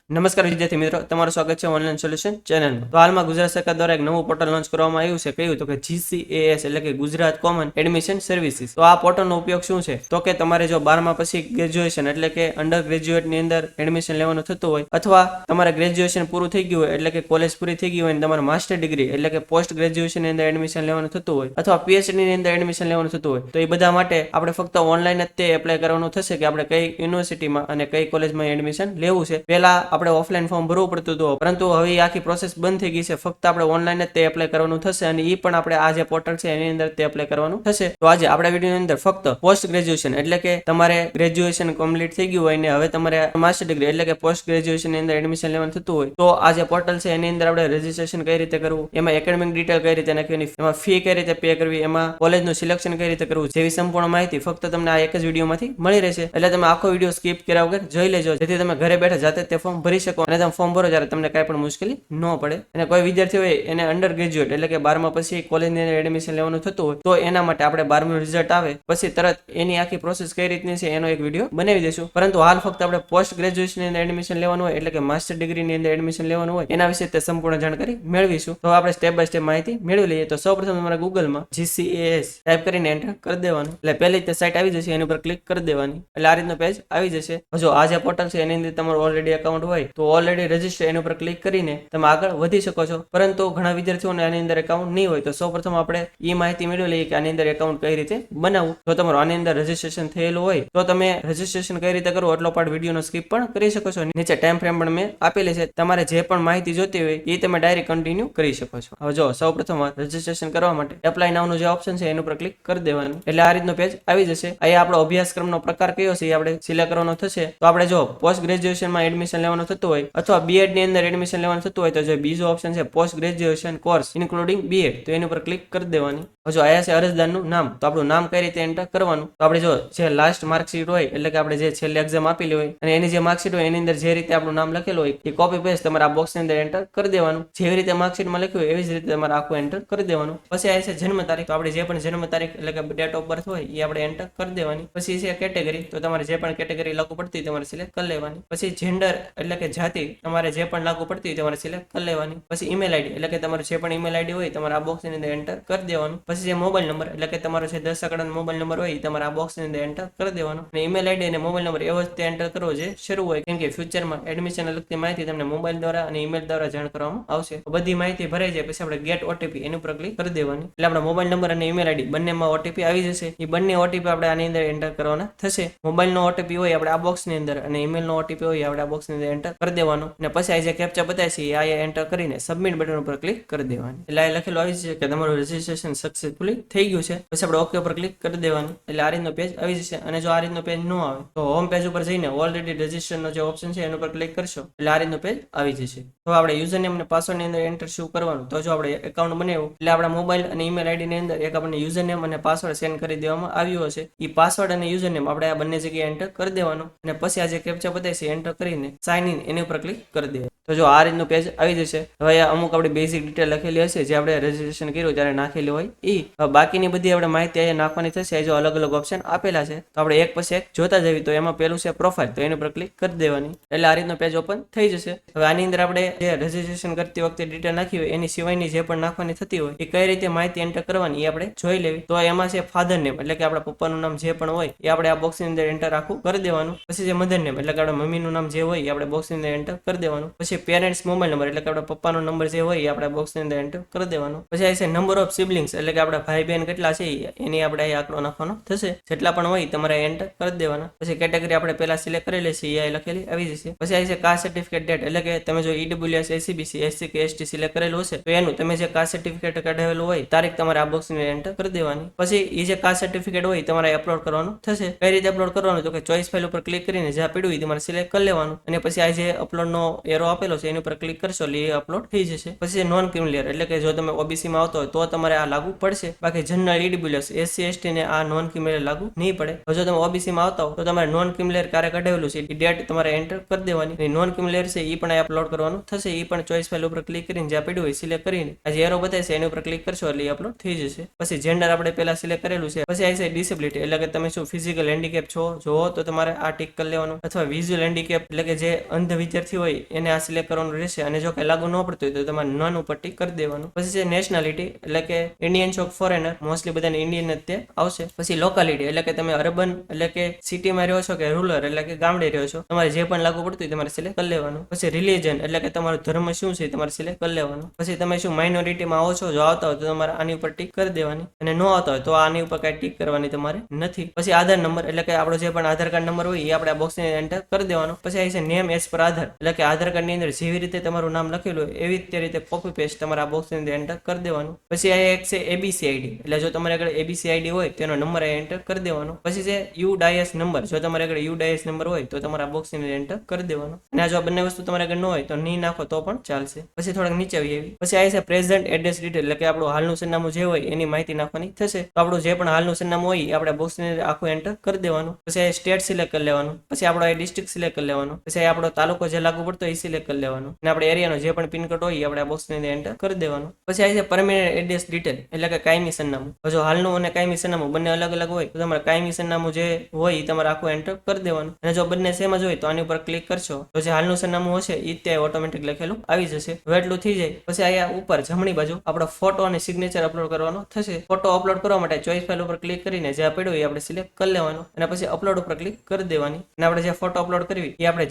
નમસ્કાર વિદ્યાર્થી મિત્રો, તમારું સ્વાગત છે ઓનલાઈન સોલ્યુશન ચેનલમાં। તો હાલમાં ગુજરાત સરકાર દ્વારા એક નવું પોર્ટલ લોન્ચ કરવામાં આવ્યું છે। કહ્યું તો કે GCAS એટલે કે ગુજરાત કોમન એડમિશન સર્વિસીસ। તો આ પોર્ટલનો ઉપયોગ શું છે? તો કે તમારે જો 12મા પછી ગ્રેજ્યુએશન એટલે કે અંડર ગ્રેજ્યુએટની અંદર એડમિશન લેવાનું થતું હોય, અથવા તમારે ગ્રેજ્યુએશન પૂરું થઈ ગયું હોય એટલે કે કોલેજ પૂરી થઈ ગઈ હોય અને તમારે માસ્ટર ડિગ્રી એટલે કે પોસ્ટ ગ્રેજ્યુએશનની અંદર એડમિશન લેવાનું થતું હોય, અથવા PhD ની અંદર એડમિશન લેવાનું થતું હોય, તો એ બધા માટે આપણે ફક્ત ઓનલાઈન જ તે એપ્લાય કરવાનું થશે કે આપણે કઈ યુનિવર્સિટીમાં અને કઈ કોલેજમાં એડમિશન લેવું છે। પહેલા આપણે ઓફલાઈન ફોર્મ ભરવું પડતું હતું, પરંતુ હવે આખી પ્રોસેસ બંધ થઈ ગઈ છે। ફક્ત આપણે ઓનલાઈન જ તે એપ્લાય કરવાનું થશે અને એ પણ આપણે આ જે પોર્ટલ છે એની અંદર તે એપ્લાય કરવાનું થશે। તો આજે આપણા વિડીયોની અંદર ફક્ત પોસ્ટ ગ્રેજ્યુએશન એટલે કે તમારે ગ્રેજ્યુએશન કમ્પ્લીટ થઈ ગયું હોય ને હવે તમારે માસ્ટર ડિગ્રી એટલે કે પોસ્ટ ગ્રેજ્યુએશન ની અંદર એડમિશન લેવાનું થતું હોય, તો આ જે પોર્ટલ છે એની અંદર આપણે રજીસ્ટ્રેશન કઈ રીતે કરવું, એમાં એકેડેમિક ડિટેલ કઈ રીતે નાખવાની, એમાં ફી કઈ રીતે પે કરવી, એમાં કોલેજનું સિલેક્શન કઈ રીતે કરવું, જેવી સંપૂર્ણ માહિતી ફક્ત તમને આ એક જ વિડીયોમાંથી મળી રહેશે। એટલે તમે આખો વિડીયો સ્કીપ કર્યા વગર જોઈ લેજો, જેથી તમે ઘરે બેઠા જાતે તે ફોર્મ ભરી શકો અને તમે ફોર્મ ભરો ત્યારે તમને કાંઈ પણ મુશ્કેલી ન પડે। અને કોઈ વિદ્યાર્થી હોય એને અંડર ગ્રેજ્યુએટ એટલે કે 12મા પછી કોલેજની અંદર એડમિશન લેવાનું થતું હોય, તો એના માટે આપણે 12મું રિઝલ્ટ આવે પછી તરત એની આખી પ્રોસેસ કઈ રીતની છે એનો એક વિડીયો બનાવી દઈશું। પરંતુ હાલ ફક્ત આપણે પોસ્ટ ગ્રેજ્યુએશનની અંદર એડમિશન લેવાનું હોય એટલે કે માસ્ટર ડિગ્રીની અંદર એડમિશન લેવાનું હોય એના વિશે તે સંપૂર્ણ જાણકારી મેળવીશું। તો આપણે સ્ટેપ બાય સ્ટેપ માહિતી મેળવી લઈએ। તો સૌપ્રથમ તમારે ગૂગલમાં GCAS ટાઈપ કરીને એન્ટર કરી દેવાનું, એટલે પહેલી જ સાઇટ આવી જશે, એની ઉપર ક્લિક કરી દેવાની, એટલે આ રીતનો પેજ આવી જશે। જો આ જે પોર્ટલ છે એની અંદર તમારું ઓલરેડી એકાઉન્ટ હોય તો ઓલરેડી રજીસ્ટર એની ઉપર ક્લિક કરીને તમે આગળ વધી શકો છો। પરંતુ ઘણા વિદ્યાર્થીઓને આની અંદર એકાઉન્ટ નહીં હોય, તો સૌપ્રથમ આપણે એ માહિતી મેળવી લઈએ કે આની અંદર એકાઉન્ટ કઈ રીતે બનાવવું। તો તમારું આની અંદર રજીસ્ટ્રેશન થયેલું હોય તો તમે રજીસ્ટ્રેશન કઈ રીતે કરવું એટલો પાર્ટ વિડીયોનો સ્કીપ પણ કરી શકો છો। નીચે ટાઈમ ફ્રેમ પણ મેં આપેલી છે, તમારે જે પણ માહિતી જોતી હોય એ તમે ડાયરેક્ટ કન્ટિન્યુ કરી શકો છો। હવે જો સૌપ્રથમ રજીસ્ટ્રેશન કરવા માટે એપ્લાય નાવનું જે ઓપ્શન છે એની ઉપર ક્લિક કરી દેવાનું, એટલે આ રીતનો પેજ આવી જશે। અહીંયા આપણો અભ્યાસક્રમનો પ્રકાર કયો છે એ આપણે સિલેક્ટ કરવાનો થશે। તો આપણે જો પોસ્ટ ગ્રેજ્યુએશનમાં એડમિશન લેવાનું થતું હોય અથવા B.Ed ની અંદર એડમિશન લેવાનું થતું હોય તો જે બીજો ઓપ્શન છે post graduation course including B.Ed, તો એની ઉપર ક્લિક કરી દેવાની। જો આયા છે અરજદારનું નામ, તો આપણું નામ કઈ રીતે એન્ટર કરવાનું, તો આપણે જો જે લાસ્ટ માર્કશીટ હોય એટલે કે આપણે જે છેલ્લે એક્ઝામ આપેલી હોય અને એની જે માર્કશીટ હોય એની અંદર જે રીતે આપણું નામ લખેલું હોય એ કોપી પેસ્ટ તમારે આ બોક્સની અંદર એન્ટર કરી દેવાનું। જેવી રીતે માર્કશીટમાં લખ્યું હોય એવી જ રીતે તમારે આખું એન્ટર કરી દેવાનું। પછી આ છે જન્મ તારીખ, તો આપણે જે પણ જન્મ તારીખ એટલે કે ડેટ ઓફ બર્થ હોય એ આપણે એન્ટર કરી દેવાની। પછી છે કેટેગરી, તો તમારે જે પણ કેટેગરી લાગુ પડતી તમારે સિલેક્ટ કરી લેવાની। પછી જેન્ડર એટલે કે જાતિ, તમારે જે પણ લાગુ પડતી હોય તમારે સિલેક્ટ કરી લેવાની। પછી ઈમેલ આઈડી એટલે કે તમારું જે પણ ઈમેલ આઈડી હોય તમારે આ બોક્સની અંદર એન્ટર કરી દેવાનું। પછી જે મોબાઈલ નંબર એટલે કે તમારો જે 10 આંકડાનો મોબાઈલ નંબર હોય એ તમારે આ બોક્સની અંદર એન્ટર કરી દેવાનો। અને ઈમેલ આઈડી અને મોબાઈલ નંબર એવો જ તે એન્ટર કરવો જે શરૂ હોય, કેમ કે ફ્યુચરમાં એડમિશન લગતી માહિતી તમને મોબાઈલ દ્વારા અને ઈમેલ દ્વારા જાણ કરવામાં આવશે। બધી માહિતી ભરાઈ જાય પછી આપણે ગેટ OTP એની ઉપર ક્લિક કરી દેવાની, એટલે આપણા મોબાઈલ નંબર અને ઈમેલ આઈડી બંનેમાં OTP આવી જશે। એ બંને OTP આપણે આની અંદર એન્ટર કરવાના થશે। મોબાઈલનો OTP હોય આપણે આ બોક્સની અંદર અને ઈમેલનો OTP હોય આપણે આ બોક્સની અંદર એન્ટર કરી દેવાનો। અને પછી આ જે કેપ્ચા બતાવે છે આ એન્ટર કરીને સબમિટ બટન ઉપર ક્લિક કરી દેવાની, એટલે આ લખેલું આવી છે કે તમારું રજીસ્ટ્રેશન સક્સેસફુલી થઈ ગયું છે। પછી આપણે ઓકે ઉપર ક્લિક કરી દેવાનું, એટલે આ રીતનો પેજ આવી જશે। અને જો આ રીતનો પેજ ન આવે તો હોમ પેજ ઉપર જઈને ઓલરેડી રજીસ્ટરનો જે ઓપ્શન છે એના ઉપર ક્લિક કરશો એટલે આ રીતનો પેજ આવી જશે। તો આપણે યુઝર નેમ અને પાસવર્ડ ની અંદર એન્ટર શું કરવાનું, તો જો આપણે એકાઉન્ટ બનાવ્યું એટલે આપણા મોબાઈલ અને ઈમેલ આઈડી ની અંદર એક આપણને યુઝર નેમ અને પાસવર્ડ સેન્ડ કરી દેવામાં આવ્યું હશે। એ પાસવર્ડ અને યુઝર નેમ આપણે આ બંને જગ્યાએ એન્ટર કરી દેવાનું અને પછી આ જે કેપ્ચા બતાવે છે એન્ટર કરીને સાઇન ઇન એની ઉપર ક્લિક કરી દેવાનું। તો જો આ રીતનું પેજ આવી જશે। હવે અમુક આપણી બેઝિક ડિટેલ લખેલી હશે જે આપણે રજીસ્ટ્રેશન કર્યું ત્યારે નાખેલી હોય એ બાકીની બધી આપણે માહિતી અહીંયા નાખવાની થશે। જો અલગ અલગ ઓપ્શન આપેલા છે તો આપણે એક પછી એક જોતા જઈએ। તો એમાં પેલું છે પ્રોફાઇલ, તો એની પર ક્લિક કરી દેવાની, એટલે આ રીતનો પેજ ઓપન થઈ જશે। હવે આની અંદર આપણે જે રજીસ્ટ્રેશન કરતી વખતે ડિટેલ નાખી હોય એની સિવાયની જે પણ નાખવાની થતી હોય એ કઈ રીતે માહિતી એન્ટર કરવાની એ આપણે જોઈ લેવી। તો એમાં છે ફાધર નેમ એટલે કે આપણા પપ્પાનું નામ જે પણ હોય એ આપણે આ બોક્સની અંદર એન્ટર આખું કરી દેવાનું। પછી જે મધર નેમ એટલે કે આપણા મમ્મીનું નામ જે હોય એ આપણે બોક્સની અંદર એન્ટર કરી દેવાનું। પછી પેરેન્ટ્સ મોબાઈલ નંબર એટલે કે આપણા પપ્પાનો નંબર જે હોય એ આપણે બોક્સની અંદર એન્ટર કરી દેવાનો। પછી આ છે નંબર ઓફ સિબલિંગ્સ એટલે કે આપણા ભાઈ બહેન કેટલા છે એની આપણે અહીં આંકડો નાખવાનો થશે, જેટલા પણ હોય તમારે એન્ટર કરી દેવાના। પછી કેટેગરી આપણે પહેલા સિલેક્ટ કરેલી છે એ લખેલી આવી જશે। પછી આ છે કાસ્ટ સર્ટિફિકેટ ડેટ એટલે કે તમે જો EWS SCBC SC કે ST સિલેક્ટ કરેલું હશે તો એનું તમે જે કાસ્ટ સર્ટિફિકેટ કઢાવેલું હોય તારીખ તમારે આ બોક્સની એન્ટર કરી દેવાની। પછી એ જે કાસ્ટ સર્ટિફિકેટ હોય તમારે અપલોડ કરવાનું થશે। કઈ રીતે અપલોડ કરવાનું, તો કે ચોઈસ ફાઇલ ઉપર ક્લિક કરીને જ્યાં પીડ્યું તમારે સિલેક્ટ કરી લેવાનું અને પછી આ જે અપલોડનો એરો આપેલો આપેલો છે એની ઉપર ક્લિક કરશો એટલે એ અપલોડ થઈ જશે. પછી નોન ક્રિમિલિયર એટલે કે જો તમે ઓબીસી માં આવતો હોય તો તમારે આ લાગુ પડશે, બાકી જનરલ ઈડબ્લ્યુએસ એસસી એસટી ને આ નોન ક્રિમિલિયર લાગુ નહીં પડે. જો તમે ઓબીસી માં આવતા હો તો તમારે નોન ક્રિમિલિયર કાર્ય કઢાવેલું છે એ ડેટ તમારે એન્ટર કરી દેવાની. નોન ક્રિમિલિયર છે એ પણ અપલોડ કરવાનું થશે. એ પણ ચોઈસ ફાઇલ ઉપર ક્લિક કરીને જ્યાં પડ્યું હોય સિલેક્ટ કરીને આ જે એરો બતાવે છે એની ઉપર ક્લિક કરશો એટલે અપલોડ થઈ જશે. પછી જેન્ડર આપણે પહેલા સિલેક્ટ કરેલું છે. પછી આવી છે ડિસેબિલિટી એટલે કે તમે શું ફિઝિકલ હેન્ડીકેપ છો જો તો તમારે આ ટિક કરી લેવાનું, અથવા વિઝ્યુઅલ હેન્ડીકેપ એટલે કે જે અંધ વિદ્યાર્થી હોય એને આ સિલેક્ટ કરવાનું રહેશે. અને જો કઈ લાગુ ન પડતું હોય તો તમારે નન ઉપર ટિક કરી દેવાનું. પછી છે નેશનાલિટી એટલે કે ઇન્ડિયન છો ફોરેનર, મોસ્ટલી બધાને ઇન્ડિયન જ તે આવશે. પછી લોકાલિટી એટલે કે તમે અર્બન એટલે કે સિટીમાં રહ્યો છો કે રૂરલ એટલે કે ગામડે રહ્યો છો, તમારે જે પણ લાગુ પડતું હોય તમારે સિલેક્ટ કરી લેવાનું. પછી રિલીજન એટલે કે તમારો ધર્મ શું છે તમારે સિલેક્ટ કરી લેવાનું. પછી તમે શું માઇનોરિટીમાં આવો છો જો આવતા હોય તો તમારે આની ઉપર ટિક કરી દેવાની, અને ન આવતા હોય તો આની ઉપર કઈ ટિક કરવાની તમારે નથી. પછી આધાર નંબર એટલે કે આપણો જે પણ આધાર કાર્ડ નંબર હોય એ આપણે આ બોક્સની એન્ટર કરી દેવાનો. પછી આવી છે નેમ એઝ પર આધાર એટલે કે આધાર કાર્ડની અંદર જેવી રીતે તમારું નામ લખેલું હોય એવી જ રીતે કોપી પેસ્ટ તમારે આ બોક્સની અંદર એન્ટર કરી દેવાનું. પછી આ એક છે એબીસી આઈડી એટલે જો તમારે આગળ એબીસી આઈડી હોય તેનો નંબર એન્ટર કરી દેવાનો. પછી છે યુ ડાયસ નંબર, જો તમારે આગળ યુ ડાયસ નંબર હોય તો તમારે આ બોક્સની અંદર એન્ટર કરી દેવાનો. અને આ જો બંને વસ્તુ તમારે આગળ ન હોય તો નહીં નાખો તો પણ ચાલશે. પછી થોડાક નીચે આવી એવી પછી આ છે પ્રેઝન્ટ એડ્રેસ ડિટેલ એટલે કે આપણું હાલનું સરનામું જે હોય એની માહિતી નાખવાની થશે. તો આપણું જે પણ હાલનું સરનામું હોય આપણે બોક્સની અંદર આખું એન્ટર કરી દેવાનું. પછી આ સ્ટેટ સિલેક્ટ કરી લેવાનું. પછી આપણો ડિસ્ટ્રિક્ટ સિલેક્ટ કરી લેવાનું. પછી આપણો તાલુકો જે લાગુ પડતો એ સિલેક્ટ કરી લેવાનું. અને આપણે એરિયાનો જે પણ પિનકોડ હોય એ આપણે આ બોક્સની અંદર એન્ટર કરી દેવાનું. પછી આ છે પરમેનન્ટ એડ્રેસ ડિટેલ એટલે કે કાયમી સરનામું. જો હાલનું અને કાયમી સરનામું બંને અલગ અલગ હોય તો તમારે કાયમી સરનામું જે હોય એ તમારે આખું એન્ટર કરી દેવાનું. અને જો બંને સેમ જ હોય તો આની ઉપર ક્લિક કરશો તો જે હાલનું સરનામું હશે એ ત્યાં ઓટોમેટિક લખેલું આવી જશે. હવે એટલું થઈ જાય પછી અહીંયા ઉપર જમણી બાજુ આપણો ફોટો અને સિગ્નેચર અપલોડ કરવાનો થશે. ફોટો અપલોડ કરવા માટે ચોઈસ ફાઇલ ઉપર ક્લિક કરીને જે પડ્યું એ આપણે સિલેક્ટ કરી લેવાનું, અને પછી અપલોડ ઉપર ક્લિક કરી દેવાની. અને આપણે જે ફોટો અપલોડ કરવી એ આપણે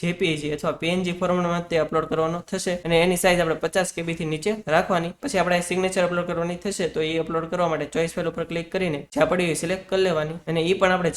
જેપીજી અથવા પીએનજી ફોર્મેટમાં તે અપલોડ કરવાનો થશે. અને એની સાઇઝ આપણે 50 KB થી નીચે રાખવાની. પછી આપણે સિગ્નેચર અપલોડ કરવાની થશે તો એ અપલોડ કરવા માટે ચોઈસ ફાઇલ ઉપર ક્લિક કરીને જ્યાં પડ્યું એ સિલેક્ટ કરી લેવાની. અને એ પણ આપણે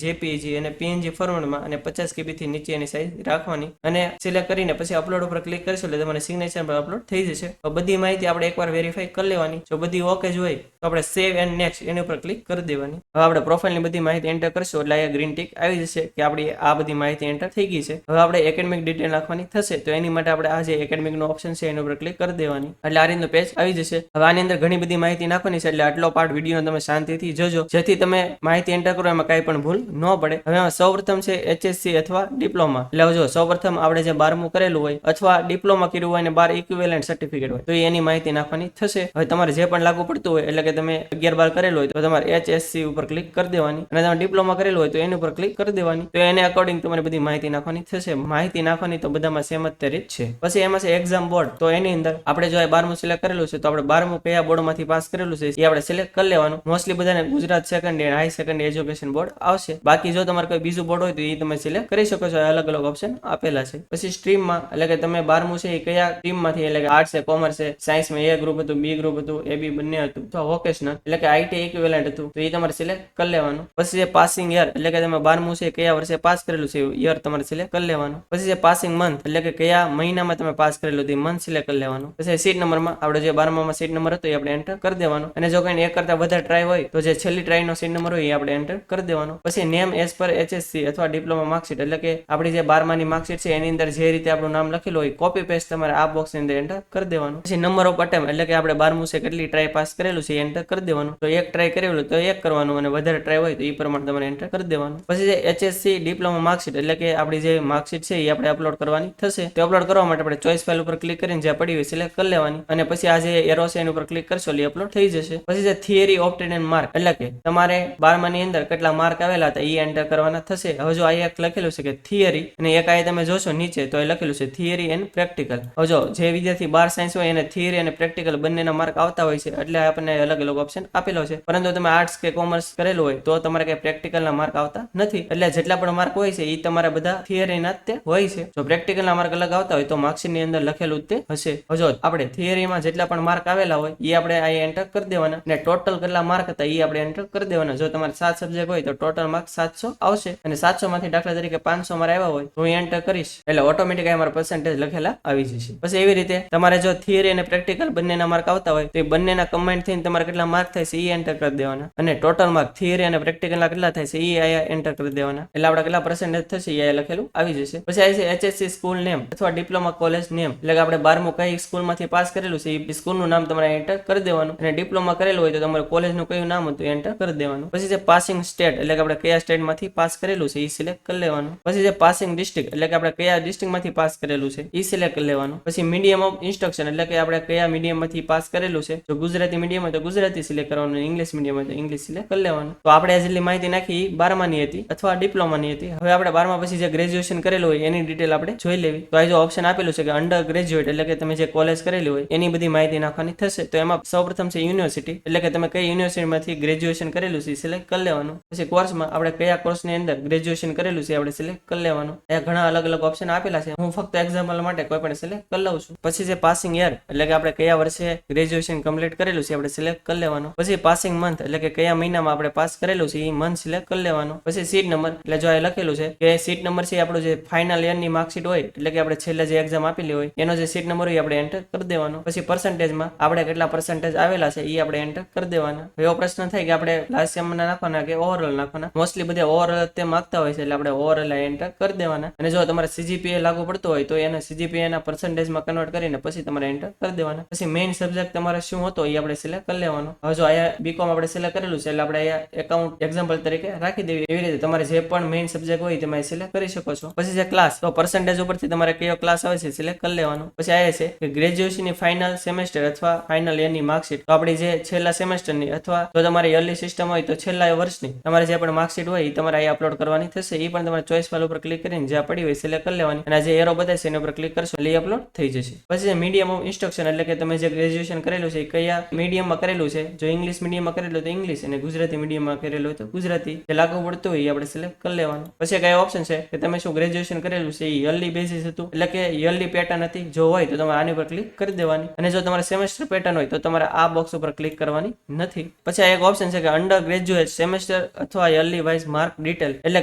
જેપીજી અને પીએનજી ફોર્મેટમાં અને 50 KB થી નીચે એની સાઇઝ રાખવાની. અને સિલેક્ટ કરીને પછી અપલોડ ઉપર ક્લિક કરશો એટલે તમારે સિગ્નેચર પર અપલોડ થઈ જશે. બધી માહિતી આપણે એકવાર વેરીફાઈ કરી લેવાની. જો બધી ઓકે જ હોય તો આપણે સેવ એન્ડ નેક્સ્ટ એની ઉપર ક્લિક કરી દેવાની. હવે આપણે પ્રોફાઇલની બધી માહિતી એન્ટર કરશું એટલે અહીંયા ગ્રીન ટિક આવી જશે કે આપણી આ બધી માહિતી એન્ટર થઈ ગઈ છે. હવે આપણે એકેડમિક ડિટેલ નાખવાની થશે તો એની માટે આપણે આ જે એકેડમિક નો ઓપ્શન છે એની ઉપર ક્લિક કરી દેવાની એટલે આ રીતનું પેજ આવી જશે. હવે આની અંદર ઘણી બધી માહિતી નાખવાની છે એટલે આટલો પાર્ટ વિડીયોનો તમે શાંતિથી જોજો જેથી તમે માહિતી એન્ટર કરો એમાં કાંઈ પણ ભૂલ ન પડે. હવે સૌપ્રથમ છે HSC અથવા ડિપ્લોમા એટલે જો સૌપ્રથમ આપણે જે 12મું કરેલું હોય અથવા ડિપ્લોમા કર્યું હોય અને 12 ઇક્વિવેલન્ટ સર્ટિફિકેટ હોય તો એની માહિતી નાખવાની થશે. હવે તમારે જે પણ લાગુ પડતું હોય એટલે કે તમે 11-12 કરેલું હોય તો તમારે HSC ઉપર ક્લિક કરી દેવાની, અને તમે ડિપ્લોમા કરેલું હોય તો એની ઉપર ક્લિક કરી દેવાની. તો એને અકોર્ડિંગ તમારે બધી માહિતી નાખવાની થશે. માહિતી નાખવાની તો બધામાં સેમ જ રીત છે. પછી એમાં છે એક્ઝામ બોર્ડ. તો એની અંદર આપણે જો 12મું સિલેક્ટ કરેલું છે તો આપણે 12મું કયા બોર્ડમાંથી પાસ કરેલું છે એ આપણે સિલેક્ટ કરી લેવાનું. મોસ્ટલી બધાને Gujarat secondary high secondary education board આવશે. બાકી જો તમારે કોઈ બીજું બોર્ડ હોય તો એ તમે સિલેક્ટ કરી શકો છો. અલગ અલગ ઓપ્શન આપેલા છે. પછી સ્ટ્રીમમાં એટલે કે તમે 12મું છે એ કયા સ્ટ્રીમમાંથી એટલે કે આર્ટ્સ છે, કોમર્સ છે, સાયન્સમાં A ગ્રુપ હતું, B ગ્રુપ હતું, AB બંને હતું, તો વોકેશનલ એટલે કે IT ઇક્વિવેલન્ટ હતું તો એ તમારે સિલેક્ટ કરી લેવાનું. પછી જે પાસિંગ યર એટલે કે તમે 12મું છે કયા વર્ષે પાસ કરેલું છે યર તમારે સિલેક્ટ કરી લેવાનું. પછી જે પાસિંગ મંથ એટલે કે કયા મહિનામાં તમે પાસ કરેલું હતું મંથ સિલેક્ટ કરી લેવાનું. પછી સીટ નંબરમાં આપણે જે 12મામાં સીટ નંબર હતો એ આપણે એન્ટર કરી દેવાનો. અને જો કંઈ એક કરતા વધારે ટ્રાય હોય તો જે છેલ્લી ટ્રાયનો સીટ નંબર હોય એ આપણે એન્ટર કરી દેવાનો. પછી નેમ એઝ પર HSC અથવા ડિપ્લોમા માર્કશીટ એટલે કે આપણી જે 12માની માર્કશીટ છે એની અંદર જે રીતે આપણું નામ લખેલું હોય કોપી પેસ્ટ તમારે આ બોક્સની અંદર એન્ટર કરી દેવાનું. પછી નંબર ઓફ અટેમ્પ એટલે કે આપણે 12મું છે કેટલી ટ્રાય પાસ કરેલું છે એ એન્ટર કરી દેવાનું. તો એક ટ્રાય કરેલું તો એક કરવાનું, અને વધારે ટ્રાય હોય તો એ પ્રમાણે તમારે એન્ટર કરી દેવાનું. પછી જે HSC ડિપ્લોમા માર્કશીટ એટલે કે આપણી જે માર્કશીટ છે એ આપણે અપલોડ કરવાની થશે. તો અપલોડ કરવા માટે આપણે ચોઈસ ફાઇલ ઉપર ક્લિક કરીને જે પડી હોય સિલેક્ટ કરી લેવાની, અને પછી આ જે એરો છે એની ઉપર ક્લિક કરશો એટલે અપલોડ થઈ જશે. પછી જે થિયરી ઓબ્ટેન્ડ માર્ક એટલે કે તમારે 12માની અંદર કેટલા માર્ક આવેલા હતા એ એન્ટર કરવાના થશે. હવે જો આ એક લખેલું છે કે થિયરી, અને એક આ તમે જોશો નીચે તો એ લખેલું છે થિયરી એન્ડ પ્રેક્ટિકલ. હવે જો જે વિદ્યાર્થી 12 સાયન્સ હોય એને થિયરી અને પ્રેક્ટિકલ બંનેના માર્ક આવતા હોય છે એટલે આપણને અલગ અલગ ઓપ્શન આપેલો છે. પરંતુ તમે આર્ટ્સ કે કોમર્સ કરેલું હોય તો તમારે કઈ પ્રેક્ટિકલના માર્ક આવતા નથી. એટલે જેટલા પણ માર્ક હોય છે એ તમારા બધા થિયરીના જ તે હોય છે. જો પ્રેક્ટિકલના માર્ક અલગ આવતા હોય તો માર્કશીટની અંદર લખેલું જ તે હશે. હવે જો આપણે થિયરીમાં જેટલા પણ માર્ક આવેલા હોય એ આપણે અહીં એન્ટર કરી દેવાના, અને ટોટલ કેટલા માર્ક હતા એ આપણે એન્ટર કરી દેવાના. જો તમારે 7 સબ્જેક્ટ હોય તો ટોટલ માર્ક 700 આવશે, અને 700 માંથી દાખલા તરીકે 500 માર્ક આવ્યા હોય તો હું એન્ટર કરીશ એટલે ઓટોમેટિક અમારા પર્સન્ટેજ લખેલા આવી જશે. પછી એવી રીતે તમારે જો થિયરી અને પ્રેક્ટિકલ બંનેના માર્ક આવતા હોય તો એ બંનેના કમ્બાઇન્ડ થઈને તમારે કેટલા માર્ક થાય છે એ એન્ટર કરી દેવાના, અને ટોટલ માર્ક થિયરી અને પ્રેક્ટિકલના કેટલા થાય છે એ અહીંયા એન્ટર કરી દેવાના એટલે આપણે કેટલા પર્સન્ટેજ થશે એ લખેલું આવી જશે. પછી આ છે HSC સ્કૂલ સ્કૂલ નેમ અથવા ડિપ્લોમા કોલેજ નેમ, એટલે કે આપણે 12મું કઈ સ્કૂલમાંથી પાસ કરેલું છે એ સ્કૂલનું નામ તમારે એન્ટર કરી દેવાનું, અને ડિપ્લોમા કરેલું હોય તો તમારે કોલેજનું કયું નામ હતું એન્ટર કરી દેવાનું. પછી જે પાસિંગ સ્ટેટ એટલે કે આપણે કયા સ્ટેટમાંથી પાસ કરેલું છે એ સિલેક્ટ કરી લેવાનું. પછી જે પાસિંગ ડિસ્ટ્રિક્ટ એટલે કે આપણે કયા ડિસ્ટ્રિક્ટમાંથી પાસ કરેલું છે એ સિલેક્ટ કરી લેવાનું. પછી મીડિયમ ઓફ ઇન્સ્ટ્રક્શન એટલે કે આપણે કયા મીડિયમમાંથી પાસ કરેલું છે, જો ગુજરાતી મીડિયમ હોય તો ગુજરાતી સિલેક્ટ કરવાનું, ઇંગ્લિશ મીડિયમ હોય તો ઇંગ્લિશ સિલેક્ટ કરી લેવાનું. તો આપણે જેટલી માહિતી નાખી 12માની હતી અથવા ડિપ્લોમાની હતી. હવે આપણે 12મા પછી જે ગ્રેજ્યુએશન કરેલું હોય એની ડિટેલ આપણે જોઈ લેવી. તો આ જો ઓપ્શન આપેલું છે કે અંડર ગ્રેજ્યુએટ એટલે કે તમે જે કોલેજ કરેલી હોય એની બધી માહિતી નાખવાની થશે. તો એમાં સૌપ્રથમ છે યુનિવર્સિટી એટલે કે તમે કઈ યુનિવર્સિટીમાંથી ગ્રેજ્યુએશન કરેલું છે સિલેક્ટ કરી લેવાનું. પછી કોર્સમાં આપણે કયા કોર્સની અંદર ગ્રેજ્યુએશન કરેલું છે આપણે સિલેક્ટ કરી લેવાનું. અહીંયા ઘણા અલગ અલગ ઓપ્શન આપેલા છે, હું ફક્ત એક્ઝામ્પલ માટે કોઈ પણ સિલેક્ટ કરી લઉં છું. પછી જે પાસિંગ યર એટલે કે આપણે કયા વર્ષે ગ્રેજ્યુએશન કમ્પ્લીટ કરેલું છે આપણે સિલેક્ટ કરી લેવાનું. પછી પાસિંગ મંથ એટલે કે કયા મહિનામાં આપણે પાસ કરેલું છે એ મંથ સિલેક્ટ કરી લેવાનું. પછી સીટ નંબર એટલે જો આ લખેલું છે કે સીટ નંબર છે આપણું જે ફાઇનલ યરની માર્કશીટ હોય એટલે કે આપણે છેલ્લે જે એક્ઝામ આપેલી હોય એનો જે સીટ નંબર હોય આપણે એન્ટર કરી દેવાનો. પછી પર્સન્ટેજમાં આપણે કેટલા પર્સન્ટેજ આવેલા છે એ આપણે એન્ટર કરી દેવાના. એવો પ્રશ્ન થાય કે આપણે લાસ્ટ સેમના નાખવાના કે ઓવરઓલ નાખવાના, મોસ્ટલી બધા ઓવરઓલ તે માંગતા હોય છે એટલે આપણે ઓવરઓલ એન્ટર કરી દેવાના. અને જો તમારે CGPA લાગુ પડતો હોય તો એને CGPA ના પર્સન્ટેજમાં કન્વર્ટ કરીને પછી તમારે એન્ટર કરી દેવાના. પછી મેઇન સબ્જેક્ટ તમારે શું હતો એ આપણે સિલેક્ટ કરી લેવાનો. હવે જો અહીંયા બીકોમ આપણે સિલેક્ટ કરેલું છે એટલે આપણે અહીંયા એકાઉન્ટ એક્ઝામ્પલ તરીકે રાખી દેવી. એવી રીતે તમારે જે પણ મેઇન સબ્જેક્ટ હોય તમે સિલેક્ટ કરી શકો છો. પછી જે ક્લાસ તો પર્સન્ટેજ ઉપરથી તમારે કયો ક્લાસ આવે છે સિલેક્ટ કરી લેવાનું. પછી આ છે કે ગ્રેજ્યુએશનની ફાઇનલ સેમેસ્ટર અથવા ફાઇનલ યરની માર્કશીટ, તો આપણી જે છેલ્લા સેમેસ્ટરની અથવા જો તમારી યરલી સિસ્ટમ હોય તો છેલ્લા વર્ષની તમારે જે પણ માર્કશીટ હોય એ તમારે અહીંયા અપલોડ કરવાની થશે. એ પણ તમારે ચોઇસ ફાઇલ ઉપર ક્લિક કરીને જ્યાં પડી હોય સિલેક્ટ કરી લેવાની, અને જે એરો બતાવશે એના ઉપર ક્લિક કરશો એટલે અપલોડ થઈ જશે. પછી જે મીડિયમ ઓફ ઇન્સ્ટ્રક્શન એટલે કે તમે જે ગ્રેજ્યુએશન કરેલું છે એ કયા મીડિયમમાં કરેલું છે, જો ઇંગ્લિશ મીડિયમમાં કરેલું તો ઇંગ્લિશ અને ગુજરાતી મીડિયમમાં કરેલું હોય તો ગુજરાતી, જે લાગુ પડતું હોય એ આપણે સિલેક્ટ કરી લેવાનું. પછી કયા ઓપ્શન છે કે તમે શું ગ્રેજ્યુએશન કરેલું છે એ યરલી બેસિસ હતું એટલે કે યરલી પેટર્ન હતી, જો હોય તો તમારે આની પર ક્લિક કરી દેવાની. અને જો તમારે સેમેસ્ટર પેટર્ન હોય તો તમારે આ બોક્સ ઉપર ક્લિક કરવાની નથી. પછી આ એક ઓપ્શન છે કે અંડર ગ્રેજ્યુએટ સેમેસ્ટર અથવા યરલી વાઇઝ માર્ક ડિટેલ એટલે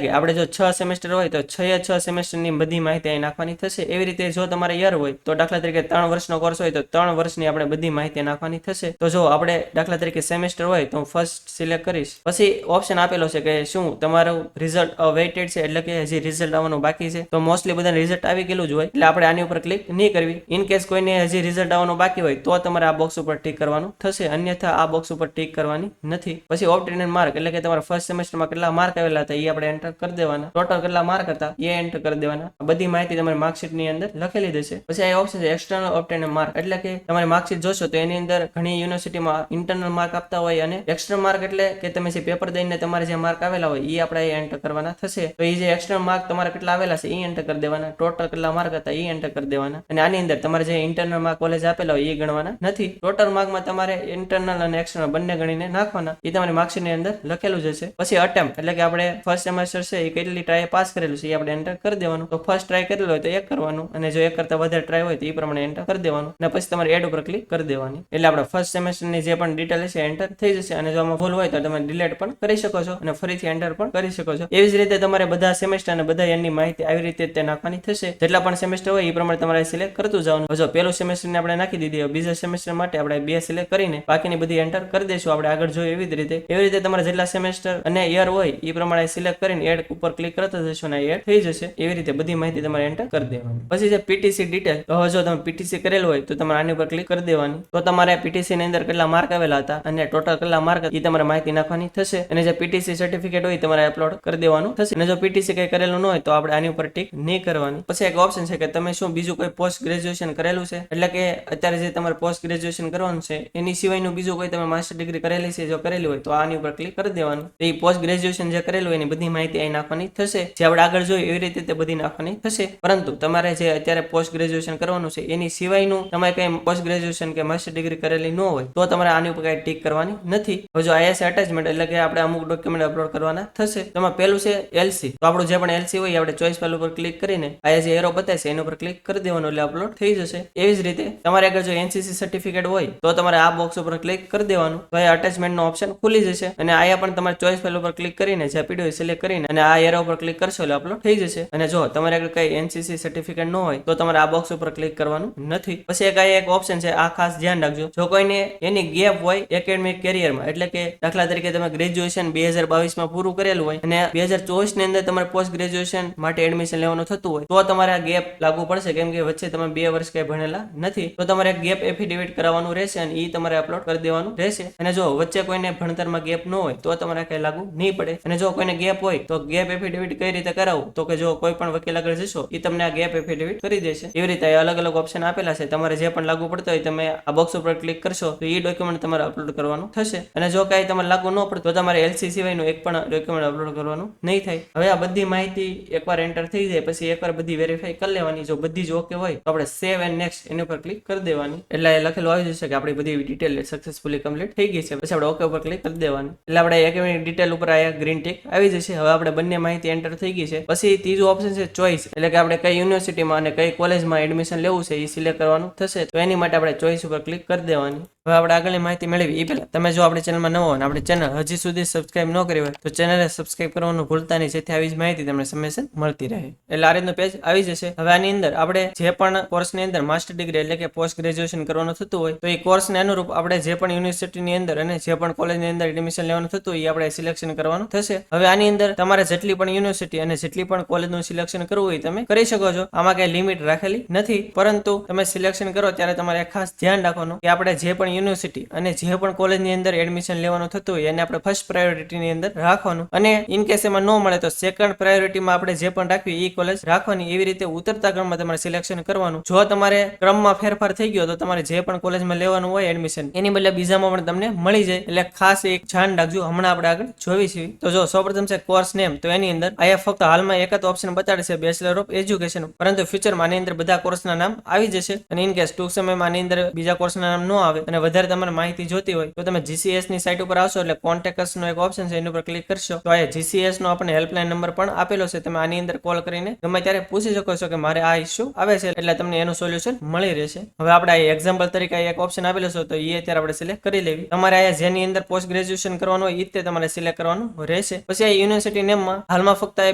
કે આપણે જો 6 સેમેસ્ટર હોય તો 6 સેમેસ્ટરની બધી માહિતી અહીં નાખવાની થશે. એવી રીતે જો તમારે યર હોય તો દાખલા તરીકે 3 વર્ષનો કોર્સ હોય તો 3 વર્ષની આપણે બધી માહિતી નાખવાની થશે. તો જો આપણે દાખલા તરીકે સેમેસ્ટર હોય તો હું ફર્સ્ટ સિલેક્ટ કરીશ. પછી ઓપ્શન આપેલો છે કે શું તમારું રિઝલ્ટ વેઇટેડ છે એટલે કે હજી રિઝલ્ટ આવવાનું બાકી છે, તો મોસ્ટલી બધા રિઝલ્ટ આવી ગયેલું જ હોય એટલે આપણે આની ઉપર ક્લિક નહીં કરવી. ઇન કેસ કોઈને હજી રિઝલ્ટ આવવાનું બાકી હોય તો તમારે આ બોક્સ ઉપર ટીક કરવાનું થશે, અન્યથા આ બોક્સ ઉપર ટીક કરવાની નથી. પછી ઓબ્ટેન્ડ માર્ક એટલે કે તમારા ફર્સ્ટ સેમેસ્ટરમાં કેટલા માર્ક આવેલા હતા એ આપણે એન્ટર કરી દેવાના, ટોટલ કેટલા માર્ક હતા એ એન્ટર કરી દેવાના. બધી માહિતી તમારી માર્કશીટ ની અંદર લખેલી જશે. પછી આ ઓપ્શન છે એક્સટર્નલ ઓબ્ટેન્ડ માર્ક એટલે કે તમારી માર્કશીટ જોશો તો એની અંદર ઘણી યુનિવર્સિટીમાં ઇન્ટરનલ માર્ક આપતા હોય, અને એક્સટર્નલ માર્ક એટલે કે તમે જે પેપર દઈને તમારે જે માર્ક આવેલા હોય એ આપણે એન્ટર કરવાના થશે. તો એ જે એક્સટર્નલ માર્ક તમારે કેટલા આવેલા છે એ એન્ટર કરી દેવાના, ટોટલ કેટલા માર્ક હતા એ એન્ટર કરી દેવાના. અને આની અંદર તમારે જે ઇન્ટરનલ માર્ક કોલેજ આપેલા હોય એ ગણવાના નથી. ટોટલ માર્કમાં તમારે ઇન્ટરનલ અને એક્સટર્નલ બંને ગણીને નાખવાના, એ તમારી માર્કશીટ ની અંદર લખેલું જ હશે. પછી અટેમ્પ એટલે કે આપણે ફર્સ્ટ સેમેસ્ટર છે એ કેટલી ટ્રાય પાસ કરેલું છે એ આપણે એન્ટર કરી દેવાનું. તો ફર્સ્ટ ટ્રાય કરેલું હોય તો 1 કરવાનું, અને જો 1 કરતા વધારે ટ્રાય હોય તો એ પ્રમાણે એન્ટર કરી દેવાનું, અને પછી તમારે એડ ઉપર ક્લિક કરી દેવાની. એટલે આપણે ફર્સ્ટ સેમેસ્ટરની જે પણ ડિટેલ છે એન્ટર થઈ જશે. અને જો આમાં ભૂલ હોય તો તમે ડિલીટ પણ કરી શકો છો અને ફરીથી એન્ટર પણ કરી શકો છો. એવી જ રીતે તમારે બધા સેમેસ્ટર અને બધા યરની માહિતી આવી રીતે તે નાખવાની થશે. જેટલા પણ સેમેસ્ટર હોય એ પ્રમાણે તમારે સિલેક્ટ કરતું જવાનું. જો પહેલું સેમેસ્ટર ને આપણે નાખી દીધી, બીજા સેમેસ્ટર માટે આપણે 2 સિલેક્ટ કરીને બાકીની બધી એન્ટર કરી દઈશું. આપણે આગળ જોઈએ એવી રીતે તમારે જેટલા સેમેસ્ટર અને યર હોય એ પ્રમાણે સિલેક્ટ કરીને એડ ઉપર ક્લિક કરતા જશો અને એડ થઈ જશે. એવી રીતે બધી માહિતી તમારે એન્ટર કરી દેવાની. પછી જે PTC ડિટેલ, તો હવે જો તમે PTC કરેલું હોય તો તમારે આની ઉપર ક્લિક કરી દેવાની. તો તમારે PTC ની અંદર કેટલા માર્ક આવેલા હતા અને ટોટલ કેટલા માર્ક એ તમારે માહિતી નાખવાની થશે. અને જે PTC સર્ટિફિકેટ હોય તમારે અપલોડ કરી દેવાનું થશે. અને જો PTC કઈ કરેલું ન હોય તો આપણે આની ઉપર ટીક નહીં કરવાની. પછી એક ઓપ્શન છે કે તમે શું બીજું કોઈ પોસ્ટ ગ્રેજ્યુએશન કરેલું છે, એટલે કે અત્યારે જે તમારે પોસ્ટ ગ્રેજ્યુએશન કરવાનું છે એની સિવાયનું બીજું કોઈ તમે માસ્ટર ડિગ્રી કરેલી છે, જો કરેલી હોય તો આની ઉપર ક્લિક કરી દેવાનું. એ પોસ્ટ ગ્રેજ્યુએશન જે કરેલું હોય એની બધી માહિતી અહીં નાખવાની થશે. જે આપણે આગળ જોઈએ એવી રીતે તે બધી નાખવાની થશે. પરંતુ તમારે જે અત્યારે પોસ્ટ ગ્રેજ્યુએશન કરવાનું છે એની સિવાયનું તમારે કઈ પોસ્ટ ગ્રેજ્યુએશન કે માસ્ટર ડિગ્રી કરેલી ન હોય તો તમારે આની ઉપર કઈ ટીક કરવાની નથી. હવે જો IS અટેચમેન્ટ એટલે કે આપણે અમુક ડોક્યુમેન્ટ અપલોડ કરવાના થશે. તેમાં પહેલું છે LC, તો આપણું જે પણ LC હોય આપણે ચોઇસ ફાઇલ ઉપર ક્લિક કરીને આ જે એરો બતાવશે એના ઉપર ક્લિક કરી દેવાનું એટલે અપલોડ થઈ જશે. એવી જ રીતે તમારે આગળ જો NCC સર્ટિફિકેટ હોય તો તમારે આ બોક્સ ઉપર ક્લિક કરી દેવાનું, તો આ અટેચમેન્ટ નો ઓપ્શન ખુલી જશે. અને આયા પણ તમારે ચોઇસ ફાઇલ ઉપર ક્લિક કરીને જે પીડીએફ સિલેક્ટ કરીને અને આ એરો ઉપર ક્લિક કરશો એટલે અપલોડ થઈ જશે. અને જો તમારે આગળ કઈ NCC સર્ટિફિકેટ ન હોય તો તમારે આ બોક્સ ઉપર ક્લિક કરવાનું નથી. પછી એક ઓપ્શન છે, આ ખાસ ધ્યાન રાખજો, જો કોઈને એની ગેપ હોય એકેડમિક કેરિયરમાં, એટલે કે દાખલા તરીકે તમે ગ્રેજ્યુએશન 2022 માં પૂરું કરેલું હોય અને 2024 ની અંદર તમારે પોસ્ટ ગ્રેજ્યુએશન માટે એડમિશન લેવાનું થતું હોય તો તમારે આ ગેપ લાગુ પડશે, કેમ કે વચ્ચે તમે 2 વર્ષ કઈ ભણેલા નથી, તો તમારે એક ગેપ એફિડેવિટ કરાવવાનું રહેશે અને એ તમારે અપલોડ કરી દેવાનું રહેશે. અને જો વચ્ચે કોઈને ભણતરમાં ગેપ ન હોય તો તમારે કઈ લાગુ નહીં પડે. અને જો કોઈને ગેપ હોય તો ગેપ એફિડેવિટ કઈ રીતે કરાવવું, તો કે જો કોઈ પણ વકીલ આગળ જશો એ તમને આ ગેપ એફિડેવિટ કરી દેશે. એવી રીતે અલગ અલગ ઓપ્શન આપેલા છે, તમારે જે પણ લાગુ પડતો હોય તમે આ બોક્સ ઉપર ક્લિક કરશો તો એ ડોક્યુમેન્ટ તમારે અપલોડ કરવાનું થશે. અને જો કઈ તમારે લાગુ ન પડે તો તમારે એલસી સિવાયનું એક પણ ડોક્યુમેન્ટ અપલોડ કરવાનું નહીં થાય. હવે આ બધી માહિતી એકવાર એન્ટર થઈ જાય પછી એકવાર બધી વેરીફાઈ કરી લેવાની. જો બધી જ ઓકે હોય તો આપણે સેવ એન્ડ નેક્સ્ટ એની ઉપર ક્લિક કરી દેવાની. એટલે એ લખેલું આવી જશે કે આપણી બધી ડિટેલ સક્સેસફુલી કમ્પ્લીટ થઈ ગઈ છે. પછી આપણે ઓકે ઉપર ક્લિક કરી દેવાની. એટલે આપણે એકેડેમિક ડિટેલ ઉપર આયા ગ્રીન ટિક આવી જશે. હવે આપણે બંને માહિતી એન્ટર થઈ ગઈ છે. પછી ત્રીજું ઓપ્શન છે ચોઇસ, એટલે કે આપણે કઈ યુનિવર્સિટીમાં અને કઈ કોલેજમાં એડમિશન લેવું છે એ સિલેક્ટ કરવાનું થશે. તો એની માટે આપણે ચોઇસ ઉપર ક્લિક કરી દેવાની. હવે આપણે આગળની માહિતી મેળવી એ પહેલા તમે જો આપણી ચેનલમાં નવો અને આપણી ચેનલ હજી સુધી સબસ્ક્રાઇબ ન કરી હોય તો ચેનલને સબસ્ક્રાઇબ કરવાનું ભૂલતા નહીં, જેથી આવી જ માહિતી તમને સમયસર મળતી રહે. એટલે આ રીતનું પેજ આવી જશે. હવે આની અંદર આપણે જે પણ કોર્સની અંદર માસ્ટર ડિગ્રી એટલે કે પોસ્ટ ગ્રેજ્યુએશન કરવાનું થતું હોય તો એ કોર્સને અનુરૂપ આપણે જે પણ યુનિવર્સિટીની અંદર અને જે પણ કોલેજની અંદર એડમિશન લેવાનું થતું હોય એ આપણે સિલેક્શન કરવાનું થશે. હવે આની અંદર તમારે જેટલી પણ યુનિવર્સિટી અને જેટલી પણ કોલેજનું સિલેક્શન કરવું હોય તમે કરી શકો છો. આમાં કઈ લિમિટ રાખેલી નથી, પરંતુ તમે સિલેક્શન કરો ત્યારે તમારે ખાસ ધ્યાન રાખવાનું કે આપણે જે પણ યુનિવર્સિટી અને જે પણ કોલેજની અંદર એડમિશન લેવાનું થતું હોય એને આપણે ફર્સ્ટ પ્રાયોરિટીની અંદર રાખવાનું. અને ઇન કેસ એમાં ન મળે તો સેકન્ડ પ્રાયોરિટીમાં આપણે જે પણ રાખવી એ કોલેજ રાખવાની. એવી રીતે ઉતરતા ક્રમમાં તમારે સિલેક્શન કરવાનું. જો તમારે ક્રમમાં ફેરફાર થઈ ગયો તો તમારે જે પણ કોલેજમાં લેવાનું હોય એડમિશન એની બદલે બીજામાં પણ તમને મળી જાય. એટલે ખાસ એક ધ્યાન રાખજો. હમણાં આપણે આગળ જોઈશું. તો જો સૌપ્રથમ છે કોર્સ નેમ, તો એની અંદર અહીંયા ફક્ત હાલમાં એક જ ઓપ્શન બતાડે છે બેચલર ઓફ એજ્યુકેશન, પરંતુ ફ્યુચરમાં આની અંદર બધા કોર્સના નામ આવી જશે. અને ઇન કેસ ટૂંક સમયમાં આની અંદર બીજા કોર્સના નામ ન આવે અને વધારે તમારે માહિતી જોતી હોય તો તમે GCS ની સાઇટ ઉપર આવશો એટલે કોન્ટેક્ટ નો એક ઓપ્શન છે એની ઉપર ક્લિક કરશો તો આ GCS નો આપણને હેલ્પલાઇન નંબર પણ આપેલો છે. તમે આની અંદર કોલ કરીને ગમે ત્યારે પૂછી શકો છો કે મારે આ ઇશ્યુ આવે છે, એટલે તમને એનું સોલ્યુશન મળી રહેશે. હવે આપણે આ એક્ઝામ્પલ તરીકે એક ઓપ્શન આપેલો છે તો એ અત્યારે આપણે સિલેક્ટ કરી લેવી. તમારે આ જેની અંદર પોસ્ટ ગ્રેજ્યુએશન કરવાનું હોય એ રીતે તમારે સિલેક્ટ કરવાનું રહેશે. પછી આ યુનિવર્સિટી નેમમાં હાલમાં ફક્ત આ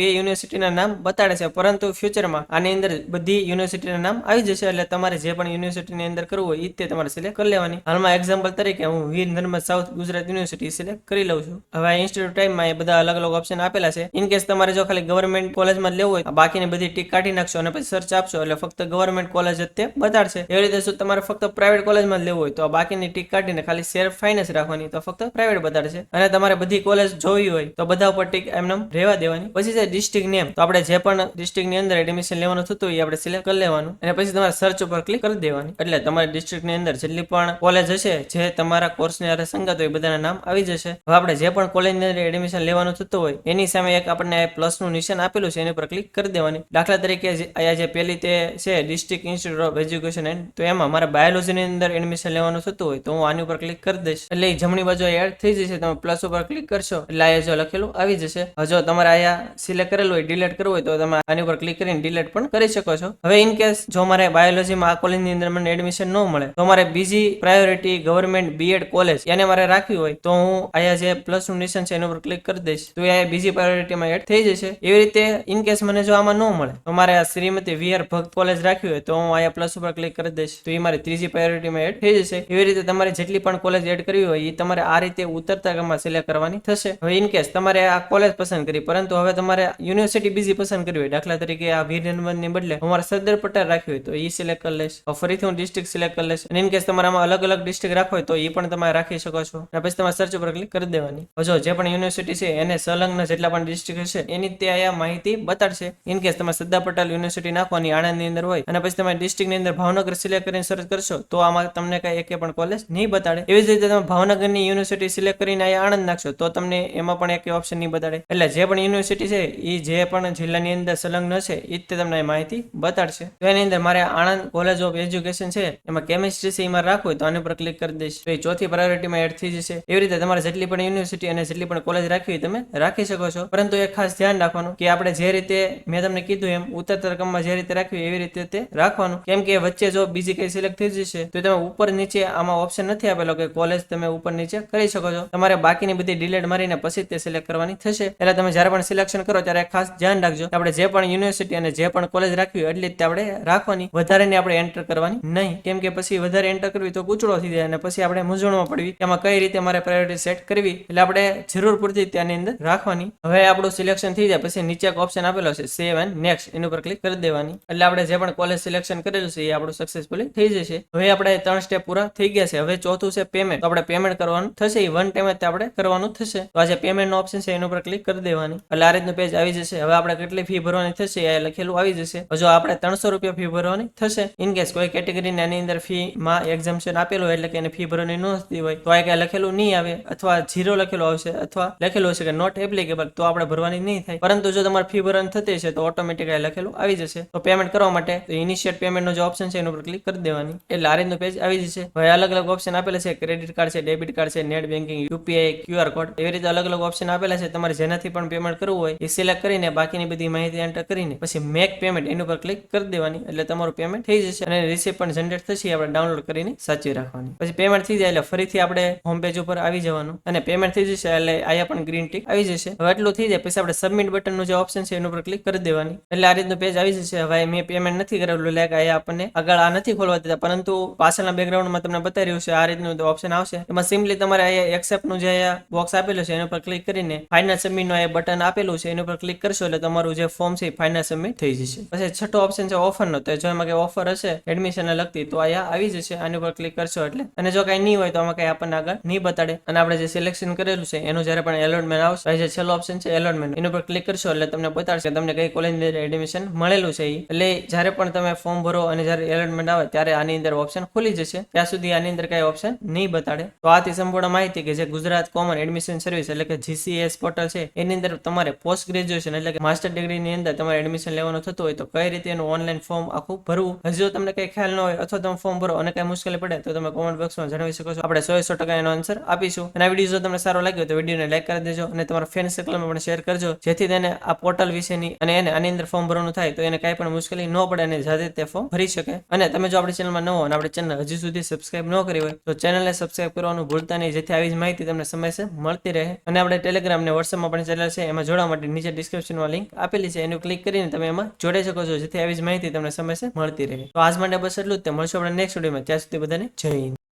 2 યુનિવર્સિટીના નામ બતાડે છે, પરંતુ ફ્યુચરમાં આની અંદર બધી યુનિવર્સિટીના નામ આવી જશે. એટલે તમારે જે પણ યુનિવર્સિટીની અંદર કરવું હોય એ રીતે તમારે સિલેક્ટ કરી લેવાની. હાલમાં એક્ઝામ્પલ તરીકે હું Veer Narmad south Gujarat university select કરી લઉં છું. હવે આ ઇન્સ્ટિટ્યૂટ ટાઈમમાં એ બધા અલગ અલગ ઓપ્શન આપેલા છે. ઇન કેસ તમારે જો ખાલી ગવર્મેન્ટ કોલેજમાં લેવું હોય બાકીની બધી ટીક કાઢી નાખશો અને પછી સર્ચ આપશો એટલે ફક્ત ગવર્મેન્ટ કોલેજ જ તે બતાડશે. એવી રીતે શું તમારે ફક્ત પ્રાઇવેટ કોલેજમાં લેવું હોય તો બાકીની ટીક કાઢીને ખાલી સેલ્ફ ફાઇનાન્સ રાખવાની તો ફક્ત પ્રાઇવેટ બતાડશે. અને તમારે બધી કોલેજ જોવી હોય તો બધા ઉપર ટીક એમને રહેવા દેવાની. પછી છે ડિસ્ટ્રિક્ટ નેમ, તો આપણે જે પણ ડિસ્ટ્રિક્ટની અંદર એડમિશન લેવાનું થતું હોય એ આપણે સિલેક્ટ કરી લેવાનું અને પછી તમારે સર્ચ ઉપર ક્લિક કરી દેવાની. એટલે તમારી ડિસ્ટ્રિક્ટની અંદર જેટલી પણ કોલેજ હશે જે તમારા કોર્સની સાથે સંગત હોય બધાના નામ આવી જશે. હવે આપણે જે પણ કોલેજની અંદર એડમિશન લેવાનું થતું હોય એની સામે એક આપણને પ્લસનું નિશાન આપેલું છે એની પર ક્લિક કરી દેવાની. દાખલા તરીકે અહીંયા જે પેલી તે છે district institute of education and, તો એમાં મારા બાયોલોજીની અંદર એડમિશન લેવાનું થતું હોય તો હું આની ઉપર ક્લિક કરી દઈશ એટલે એ જમણી બાજુ એડ થઈ જશે. તમે પ્લસ ઉપર ક્લિક કરશો એટલે અહીંયા જો લખેલું આવી જશે. જો તમારે અહીંયા સિલેક્ટ કરેલું હોય ડિલીટ કરવું હોય તો તમે આની ઉપર ક્લિક કરીને ડિલીટ પણ કરી શકો છો. હવે ઇન કેસ જો મારે બાયોલોજીમાં આ કોલેજની અંદર મને એડમિશન ન મળે તો મારે બીજી પ્રાયોરિટી ગવર્મેન્ટ બીએડ કોલેજ એને મારે રાખવી હોય તો હું અહીંયા જે પ્લસનું નિશાન છે એના ઉપર ક્લિક કરી દઈશ તો એ બીજી પ્રાયોરિટીમાં એડ થઈ જશે. એવી રીતે ઇન કેસ મને જો આમાં ન મળે તો મારે આ શ્રીમતી VR ભક્ત કોલેજ રાખવી હોય તો હું અહીંયા પ્લસ ઉપર ક્લિક કરી દઈશ તો એ મારી ત્રીજી પ્રાયોરિટીમાં એડ થઈ જશે. એવી રીતે તમારે જેટલી પણ કોલેજ એડ કરવી હોય એ તમારે આ રીતે ઉતરતા ક્રમમાં સિલેક્ટ કરવાની થશે. હવે ઇન કેસ તમારે આ કોલેજ પસંદ કરી પરંતુ હવે તમારે યુનિવર્સિટી બીજી પસંદ કરવી હોય, દાખલા તરીકે આ વીર નર્મદની બદલે હું મારે સરદાર પટેલ રાખવી હોય તો એ સિલેક્ટ કરી લઈશ. ફરીથી હું ડિસ્ટ્રિક્ટ સિલેક્ટ કરી લઈશ. અને ઇન કેસ તમારે આમાં અલગ અલગ ડિસ્ટ્રિક્ટ રાખવો હોય તો એ પણ તમે રાખી શકો છો. અને પછી તમારે સર્ચ ઉપર ક્લિક કરી દેવાની. જો જે પણ યુનિવર્સિટી છે એને સંલગ્ન જેટલા પણ ડિસ્ટ્રિક્ટ હશે એની તે અહીંયા માહિતી બતાડશે. ઇન કેસ તમે સરદાર પટેલ યુનિવર્સિટી નાખવાની આણંદની અંદર હોય અને પછી તમે ડિસ્ટ્રિક્ટની અંદર ભાવનગર સિલેક્ટ કરીને સર્ચ કરશો તો આમાં તમને કઈ એક પણ કોલેજ નહીં બતાડે. એવી જ રીતે તમે ભાવનગરની યુનિવર્સિટી સિલેક્ટ કરીને અહીંયા આણંદ નાખશો તો તમને એમાં પણ એક ઓપ્શન નહીં બતાડે. એટલે જે પણ યુનિવર્સિટી છે એ જે પણ જિલ્લાની અંદર સંલગ્ન છે એ જ તમને માહિતી બતાડશે. તો એની અંદર મારે આણંદ કોલેજ ઓફ એજ્યુકેશન છે એમાં કેમિસ્ટ્રી છે એમાં રાખવું હોય તો આની પર ક્લિક કરી દઈશ તો એ ચોથી પ્રાયોરિટીમાં એડ થઈ જશે. એવી રીતે તમારે જેટલી પણ યુનિવર્સિટી અને જેટલી પણ કોલેજ રાખવી હોય તમે રાખી શકો છો. પરંતુ એક ખાસ ધ્યાન રાખવાનું કે આપણે જે રીતે મેં તમને કીધું એમ ઉતરતા રકમમાં જે રીતે રાખવી એવી રીતે તે રાખવાનું. કેમ કે વચ્ચે જો બીજી કઈ સિલેક્ટ થઈ જશે તો તમે ઉપર નીચે આમાં ઓપ્શન નથી આપેલો કે કોલેજ તમે ઉપર નીચે કરી શકો છો. તમારે બાકીની બધી ડિલીટ મારીને પછી તે સિલેક્ટ કરવાની થશે. એટલે તમે જ્યારે પણ સિલેક્શન કરો ત્યારે ખાસ ધ્યાન રાખજો આપણે જે પણ યુનિવર્સિટી અને જે પણ કોલેજ રાખવી એટલી જ આપણે રાખવાની, વધારેની આપણે એન્ટર કરવાની નહીં. કેમ કે પછી વધારે એન્ટર કરવી તો ગૂંચળો પૂરો થઈ જાય અને પછી આપણે મૂંઝવણમાં પડવી કે એમાં કઈ રીતે મારે પ્રાયોરિટી સેટ કરવી, એટલે આપણે જરૂર પૂરતી ત્યાંની અંદર રાખવાની. હવે આપણું સિલેક્શન થઈ જાય પછી નીચે એક ઓપ્શન આપેલો છે સેવ એન્ડ નેક્સ્ટ, એની ઉપર ક્લિક કરી દેવાની. એટલે આપણે જે પણ કોલેજ સિલેક્શન કરેલું છે એ આપણું સક્સેસફુલી થઈ જશે. હવે આપણે 3 સ્ટેપ પૂરા થઈ ગયા છે. હવે ચોથું છે પેમેન્ટ. તો આપણે પેમેન્ટ કરવાનું થશે, એ વન ટાઈમ જ આપણે કરવાનું થશે. તો આ જે પેમેન્ટ નો ઓપ્શન છે એના ઉપર ક્લિક કરી દેવાની. એટલે આ રીતનું પેજ આવી જશે. હવે આપણે કેટલી ફી ભરવાની થશે એ લખેલું આવી જશે. જો આપણે 300 રૂપિયા ફી ભરવાની થશે. ઇન કેસ કોઈ કેટેગરીની આની અંદર ફી માં એક્ઝમ્પશન આપેલું હોય, એટલે કે એને ફી ભરવાની ન થતી હોય તો આ કઈ લખેલું નહીં આવે, અથવા 0 લખેલું આવશે, અથવા લખેલું હશે કે નોટ એપ્લિકેબલ, તો આપણે ભરવાની નહીં થાય. પરંતુ જો તમારે ફી ભરવાની થતી છે તો ઓટોમેટિક લખેલું આવી જશે. તો પેમેન્ટ કરવા માટે ઇનિશિયેટ પેમેન્ટ નો જે ઓપ્શન છે એના ઉપર ક્લિક કરી દેવાની. એટલે આ રીતનું પેજ આવી જશે. હવે અલગ અલગ ઓપ્શન આપેલા છે, ક્રેડિટ કાર્ડ છે, ડેબિટ કાર્ડ છે, net banking, UPI, QR code, એવી રીતે અલગ અલગ ઓપ્શન આપેલા છે. તમારે જેનાથી પણ પેમેન્ટ કરવું હોય એ સિલેક્ટ કરીને બાકીની બધી માહિતી એન્ટર કરીને પછી મેક પેમેન્ટ એની ઉપર ક્લિક કરી દેવાની. એટલે તમારું પેમેન્ટ થઈ જશે અને રિસીપ્ટ પણ જનરેટ થશે. આપણે ડાઉનલોડ કરીને સાચવી રાખવાની. પછી પેમેન્ટ થઈ જાય એટલે ફરીથી આપણે હોમ પેજ ઉપર આવી જવાનું અને પેમેન્ટ થઈ જશે એટલે આયા પણ ગ્રીન ટીક આવી જશે. હવે એટલું થઈ જાય પછી આપણે સબમિટ બટન નું જે ઓપ્શન છે એના ઉપર ક્લિક કરી દેવાની. એટલે આ રીતનું પેજ આવી જશે. હવે મેં પેમેન્ટ નથી કરેલું એટલે આયા આપણને આગળ આ નથી ખોલવા દેતા, પરંતુ પાછળના બેકગ્રાઉન્ડમાં તમને બતાવી રહ્યું છે આ રીતનું ઓપ્શન આવશે. એમાં સિમ્પલી તમારે અહીંયા એક્સેપ્ટ નું જે બોક્સ આપેલું છે એના ઉપર ક્લિક કરીને ફાઇનલ સબમિટ નું બટન આપેલું છે એના ઉપર ક્લિક કરશો એટલે તમારું જે ફોર્મ છે ફાઇનલ સબમિટ થઈ જશે. પછી છઠ્ઠો ઓપ્શન છે ઓફર નો. તો જો એમાં કઈ ઓફર હશે એડમિશન ને લગતી તો અહીંયા આવી જશે. આની ઉપર ક્લિક કરશો એટલે, અને જો કઈ નહીં હોય તો આમાં કઈ આપણને આગળ નહીં બતાડે. અને આપણે જે સિલેક્શન કરેલું છે એનું જયારે પણ એલોટમેન્ટ આવશે, જે છેલ્લો ઓપ્શન છે એલોટમેન્ટ, એના ઉપર ક્લિક કરશો એટલે તમને બતાડશે તમને કઈ કોલેજ ની એડમિશન મળેલું છે. એટલે જયારે પણ તમે ફોર્મ ભરો અને જયારે એલોટમેન્ટ આવે ત્યારે આની અંદર ઓપ્શન ખુલી જશે. ત્યાં સુધી આની અંદર કઈ ઓપ્શન નહીં બતાડે. તો આથી સંપૂર્ણ માહિતી કે જે ગુજરાત કોમન એડમિશન સર્વિસ એટલે કે GCAS પોર્ટલ છે એની અંદર તમારે પોસ્ટ ગ્રેજ્યુએશન એટલે કે માસ્ટર ડિગ્રી ની અંદર તમારે એડમિશન લેવાનું થતું હોય તો કઈ રીતે એનું ઓનલાઈન ફોર્મ આખું ભરવું. હજી જો તમને કઈ ખ્યાલ ન હોય અથવા તમે ફોર્મ ભરો અને કઈ મુશ્કેલી પડે તો તમે કોમેન્ટ બોક્સમાં જણાવી શકો છો. આપણે 100% એનો આન્સર આપીશું. અને આ વિડીયો જો તમને સારો લાગ્યો તો વિડીયોને લાઈક કરી દેજો અને તમારા ફ્રેન્ડ સર્કલમાં પણ શેર કરજો, જેથી તેને આ પોર્ટલ વિશેની અને એને આની અંદર ફોર્મ ભરવાનું થાય તો એને કઈ પણ મુશ્કેલી ન પડે અને જાતે તે ફોર્મ ભરી શકે. અને તમે જો આપણી ચેનલમાં ન હો અને આપણી ચેનલ હજી સુધી સબસ્ક્રાઇબ ન કરી હોય તો ચેનલને સબસ્ક્રાઇબ કરવાનું ભૂલતા નહીં, જેથી આવી જ માહિતી તમને સમયસર મળતી રહે. અને આપણે ટેલિગ્રામ ને વોટ્સએપમાં પણ ચેનલ છે, એમાં જોડાવા માટે નીચે ડિસ્ક્રિપ્શનમાં લિંક આપેલી છે, એનું ક્લિક કરીને તમે એમાં જોડાઈ શકો છો, જેથી આવી જ માહિતી તમને સમયસર મળતી રહે. તો આજ માટે બસ એટલું જ. મળશું આપણે નેક્સ્ટ વિડીયોમાં. ત્યાં સુધી બધાને જય હિન્દ.